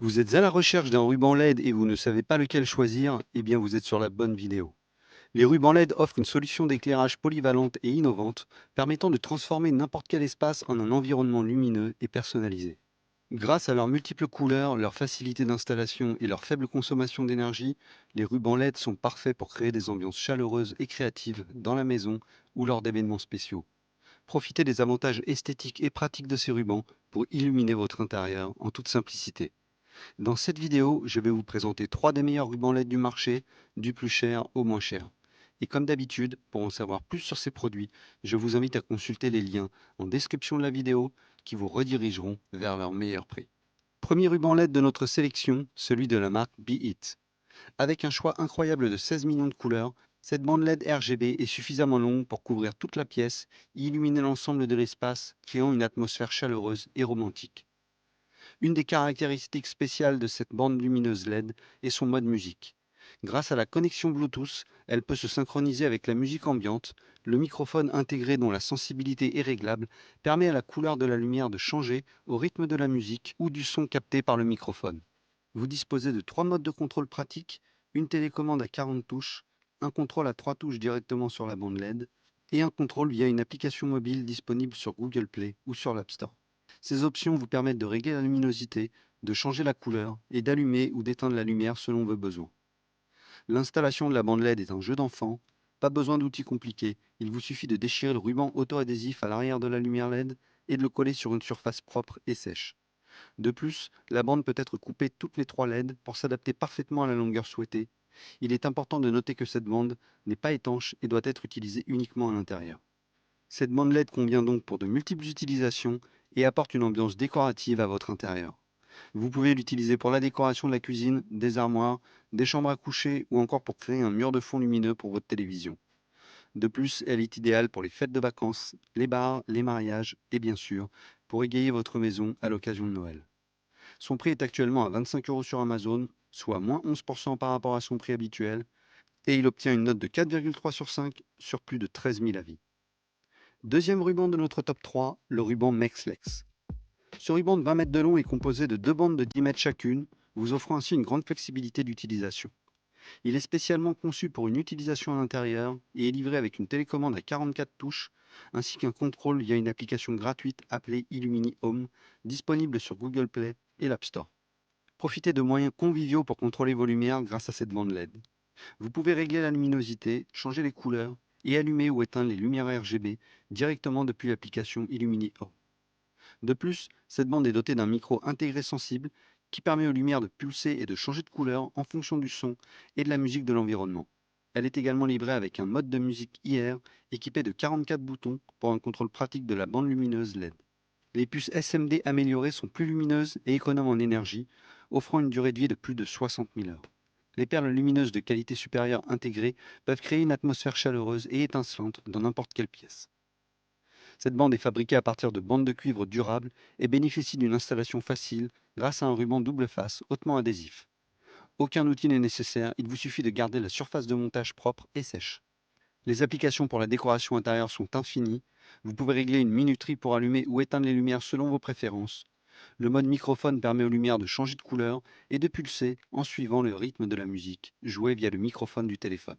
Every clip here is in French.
Vous êtes à la recherche d'un ruban LED et vous ne savez pas lequel choisir? Eh bien, vous êtes sur la bonne vidéo. Les rubans LED offrent une solution d'éclairage polyvalente et innovante, permettant de transformer n'importe quel espace en un environnement lumineux et personnalisé. Grâce à leurs multiples couleurs, leur facilité d'installation et leur faible consommation d'énergie, les rubans LED sont parfaits pour créer des ambiances chaleureuses et créatives dans la maison ou lors d'événements spéciaux. Profitez des avantages esthétiques et pratiques de ces rubans pour illuminer votre intérieur en toute simplicité. Dans cette vidéo, je vais vous présenter 3 des meilleurs rubans LED du marché, du plus cher au moins cher. Et comme d'habitude, pour en savoir plus sur ces produits, je vous invite à consulter les liens en description de la vidéo qui vous redirigeront vers leur meilleur prix. Premier ruban LED de notre sélection, celui de la marque Be It. Avec un choix incroyable de 16 millions de couleurs, cette bande LED RGB est suffisamment longue pour couvrir toute la pièce et illuminer l'ensemble de l'espace, créant une atmosphère chaleureuse et romantique. Une des caractéristiques spéciales de cette bande lumineuse LED est son mode musique. Grâce à la connexion Bluetooth, elle peut se synchroniser avec la musique ambiante. Le microphone intégré dont la sensibilité est réglable permet à la couleur de la lumière de changer au rythme de la musique ou du son capté par le microphone. Vous disposez de 3 modes de contrôle pratiques, une télécommande à 40 touches, un contrôle à 3 touches directement sur la bande LED et un contrôle via une application mobile disponible sur Google Play ou sur l'App Store. Ces options vous permettent de régler la luminosité, de changer la couleur et d'allumer ou d'éteindre la lumière selon vos besoins. L'installation de la bande LED est un jeu d'enfant. Pas besoin d'outils compliqués, il vous suffit de déchirer le ruban auto-adhésif à l'arrière de la lumière LED et de le coller sur une surface propre et sèche. De plus, la bande peut être coupée toutes les 3 LED pour s'adapter parfaitement à la longueur souhaitée. Il est important de noter que cette bande n'est pas étanche et doit être utilisée uniquement à l'intérieur. Cette bande LED convient donc pour de multiples utilisations et apporte une ambiance décorative à votre intérieur. Vous pouvez l'utiliser pour la décoration de la cuisine, des armoires, des chambres à coucher ou encore pour créer un mur de fond lumineux pour votre télévision. De plus, elle est idéale pour les fêtes de vacances, les bars, les mariages et bien sûr pour égayer votre maison à l'occasion de Noël. Son prix est actuellement à 25 € sur Amazon, soit moins 11% par rapport à son prix habituel, et il obtient une note de 4,3 sur 5 sur plus de 13 000 avis. Deuxième ruban de notre top 3, le ruban Mexlex. Ce ruban de 20 mètres de long est composé de 2 bandes de 10 mètres chacune, vous offrant ainsi une grande flexibilité d'utilisation. Il est spécialement conçu pour une utilisation à l'intérieur et est livré avec une télécommande à 44 touches, ainsi qu'un contrôle via une application gratuite appelée Illumini Home, disponible sur Google Play et l'App Store. Profitez de moyens conviviaux pour contrôler vos lumières grâce à cette bande LED. Vous pouvez régler la luminosité, changer les couleurs et allumer ou éteindre les lumières RGB directement depuis l'application Illumini Home. De plus, cette bande est dotée d'un micro intégré sensible qui permet aux lumières de pulser et de changer de couleur en fonction du son et de la musique de l'environnement. Elle est également livrée avec un mode de musique IR équipé de 44 boutons pour un contrôle pratique de la bande lumineuse LED. Les puces SMD améliorées sont plus lumineuses et économes en énergie, offrant une durée de vie de plus de 60 000 heures. Les perles lumineuses de qualité supérieure intégrées peuvent créer une atmosphère chaleureuse et étincelante dans n'importe quelle pièce. Cette bande est fabriquée à partir de bandes de cuivre durables et bénéficie d'une installation facile grâce à un ruban double face hautement adhésif. Aucun outil n'est nécessaire, il vous suffit de garder la surface de montage propre et sèche. Les applications pour la décoration intérieure sont infinies. Vous pouvez régler une minuterie pour allumer ou éteindre les lumières selon vos préférences. Le mode microphone permet aux lumières de changer de couleur et de pulser en suivant le rythme de la musique, jouée via le microphone du téléphone.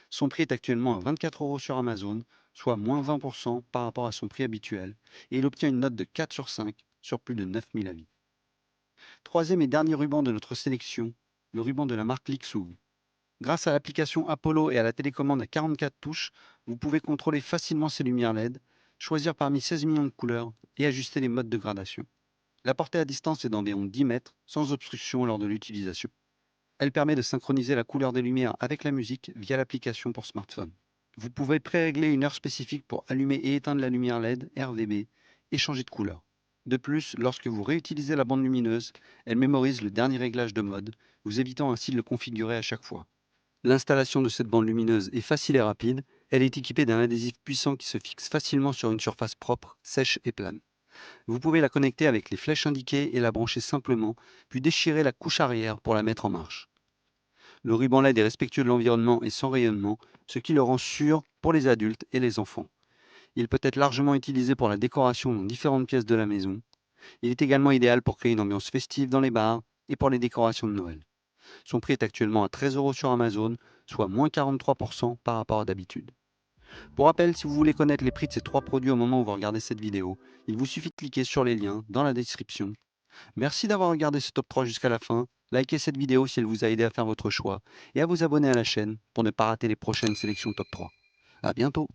Son prix est actuellement à 24 € sur Amazon, soit moins 20% par rapport à son prix habituel, et il obtient une note de 4 sur 5 sur plus de 9000 avis. Troisième et dernier ruban de notre sélection, le ruban de la marque Lixoug. Grâce à l'application Apollo et à la télécommande à 44 touches, vous pouvez contrôler facilement ces lumières LED, choisir parmi 16 millions de couleurs et ajuster les modes de gradation. La portée à distance est d'environ 10 mètres, sans obstruction lors de l'utilisation. Elle permet de synchroniser la couleur des lumières avec la musique via l'application pour smartphone. Vous pouvez pré-régler une heure spécifique pour allumer et éteindre la lumière LED, RVB et changer de couleur. De plus, lorsque vous réutilisez la bande lumineuse, elle mémorise le dernier réglage de mode, vous évitant ainsi de le configurer à chaque fois. L'installation de cette bande lumineuse est facile et rapide. Elle est équipée d'un adhésif puissant qui se fixe facilement sur une surface propre, sèche et plane. Vous pouvez la connecter avec les flèches indiquées et la brancher simplement, puis déchirer la couche arrière pour la mettre en marche. Le ruban LED est respectueux de l'environnement et sans rayonnement, ce qui le rend sûr pour les adultes et les enfants. Il peut être largement utilisé pour la décoration dans différentes pièces de la maison. Il est également idéal pour créer une ambiance festive dans les bars, et pour les décorations de Noël. Son prix est actuellement à 13 € sur Amazon, soit moins 43% par rapport à d'habitude. Pour rappel, si vous voulez connaître les prix de ces 3 produits au moment où vous regardez cette vidéo, il vous suffit de cliquer sur les liens dans la description. Merci d'avoir regardé ce top 3 jusqu'à la fin. Likez cette vidéo si elle vous a aidé à faire votre choix et à vous abonner à la chaîne pour ne pas rater les prochaines sélections top 3. À bientôt!